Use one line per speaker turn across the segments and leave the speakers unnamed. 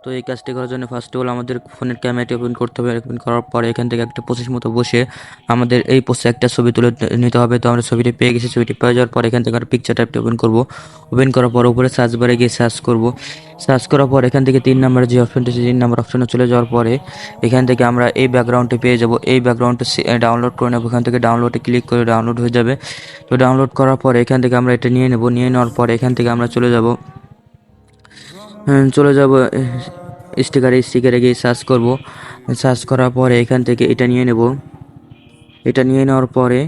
তো এই কাজটি করার জন্য ফার্স্ট অফ অল আমাদের ফোনের ক্যামেরাটি ওপেন করতে হবে। ওপেন করার পরে এখান থেকে একটা পোজের মতো বসে আমাদের এই পোজে একটা ছবি তুলে নিতে হবে। তো আমরা ছবিটি পেয়ে গেছি। ছবিটি পেয়ে যাওয়ার পর এখান থেকে আমরা পিকচার টাইপটি ওপেন করব। ওপেন করার পর উপরে সার্চ বারে গিয়ে সার্চ করব। সার্চ করার পর এখান থেকে 3 নম্বরে যে অপশনটি আছে 3 নম্বর অপশনে চলে যাওয়ার পরে এখান থেকে আমরা এই ব্যাকগ্রাউন্ডটি পেয়ে যাব। এই ব্যাকগ্রাউন্ডটি ডাউনলোড করে নেব। এখান থেকে ডাউনলোডে ক্লিক করে ডাউনলোড হয়ে যাবে। তো ডাউনলোড করার পর এখান থেকে আমরা এটা নিয়ে নেব। নিয়ে নেওয়ার পর এখান থেকে আমরা চলে যাব স্টিকারে গিয়ে সার্চ করব। সার্চ করার পরে এখান থেকে এটা নিয়ে নেব। এটা নিয়ে নেওয়ার পরে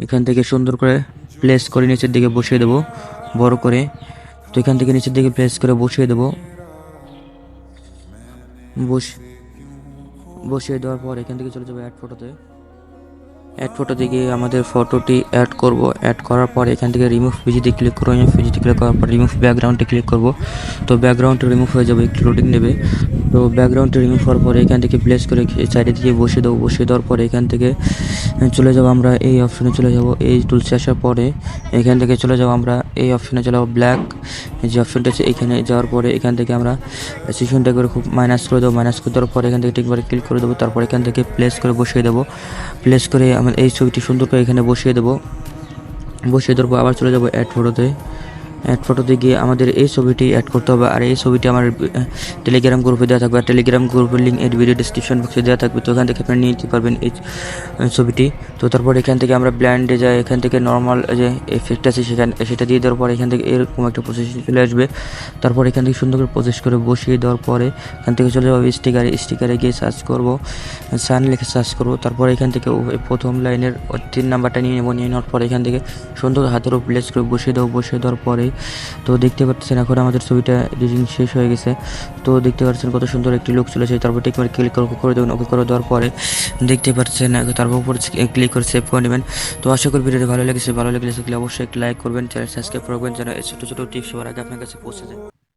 এখান থেকে সুন্দর করে প্লেস করে নিচের দিকে বসিয়ে দেব বড় করে। তো এখান থেকে নিচের দিকে প্লেস করে বসিয়ে দেব। বসিয়ে দেওয়ার পর এখান থেকে চলে যাবো অ্যাড ফটোতে। অ্যাড ফটো থেকে আমাদের ফটোটি অ্যাড করব। অ্যাড করার পর এখান থেকে রিমুভ পিজিতে ক্লিক করব। রিমুভ পিজিতে ক্লিক করার পর রিমুভ ব্যাকগ্রাউন্ডে ক্লিক করব। তো ব্যাকগ্রাউন্ডটা রিমুভ হয়ে যাবে, একটু লোডিং নেবে। তো ব্যাকগ্রাউন্ডটা রিমুভ হওয়ার পরে এখান থেকে প্লেস করে সাইডে দিয়ে বসিয়ে দেবো। বসিয়ে দেওয়ার পরে এখান থেকে চলে যাব আমরা এই অপশনে চলে যাব। এই টুলসে আসার পরে এখান থেকে চলে যাব আমরা এই অপশনে চলে যাব ব্ল্যাক যে অপশনটা আছে এখানে যাওয়ার পরে এখান থেকে আমরা সেশনটা করে খুব মাইনাস করে দেবো। মাইনাস করে দেওয়ার পরে এখান থেকে ঠিকভাবে ক্লিক করে দেবো। তারপর এখান থেকে প্লেস করে বসিয়ে দেবো। প্লেস করে আমরা এই ছবিটি সুন্দর করে এখানে বসিয়ে দেবো। বসিয়ে দেওয়ার পর আবার চলে যাব অ্যাড ফটোতে। অ্যাড ফটোতে গিয়ে আমাদের এই ছবিটি অ্যাড করতে হবে। আর এই ছবিটি আমার টেলিগ্রাম গ্রুপে দেওয়া থাকবে। আর টেলিগ্রাম গ্রুপের লিঙ্ক এর ভিডিও ডিসক্রিপশন বক্সে দেওয়া থাকবে। তো এখান থেকে আপনি নিয়ে নিতে পারবেন এই ছবিটি। তো তারপর এখান থেকে আমরা ব্ল্যান্ডে যাই। এখান থেকে নর্মাল যে এফেক্ট আছে সেটা দিয়ে দেওয়ার পর এখান থেকে এরকম একটা পজিশন চলে আসবে। তারপর এখান থেকে সুন্দর করে প্রসেস করে বসিয়ে দেওয়ার পরে এখান থেকে চলে যাবো স্টিকারে গিয়ে সার্চ করব। সান লিখে সার্চ করব। তারপর এখান থেকে প্রথম লাইনের 3 নাম্বারটা নিয়ে নেবো। নিয়ে নেওয়ার পর এখান থেকে সুন্দর হাতের উপর প্লেস করে বসিয়ে দেবো। বসিয়ে দেওয়ার পরে তো দেখতে পাচ্ছেন এখন আমাদের ছবিটা এডিটিং শেষ হয়ে গেছে। তো দেখতে পাচ্ছেন কত সুন্দর একটি লুক চলেছে। তারপর ঠিক ক্লিক করে দেবেন। ওকে করে দেওয়ার পরে দেখতে পাচ্ছেন তারপর উপরে ক্লিক করে সেভ করে নেবেন। তো আশা করি ভিডিওটি ভালো লেগেছে। ভালো লেগেছে অবশ্যই একটি লাইক করবেন, চ্যানেল সাবস্ক্রাইব করবেন যেন এই ছোটো ছোটো টিপস সবার আগে আপনার কাছে পৌঁছে যায়।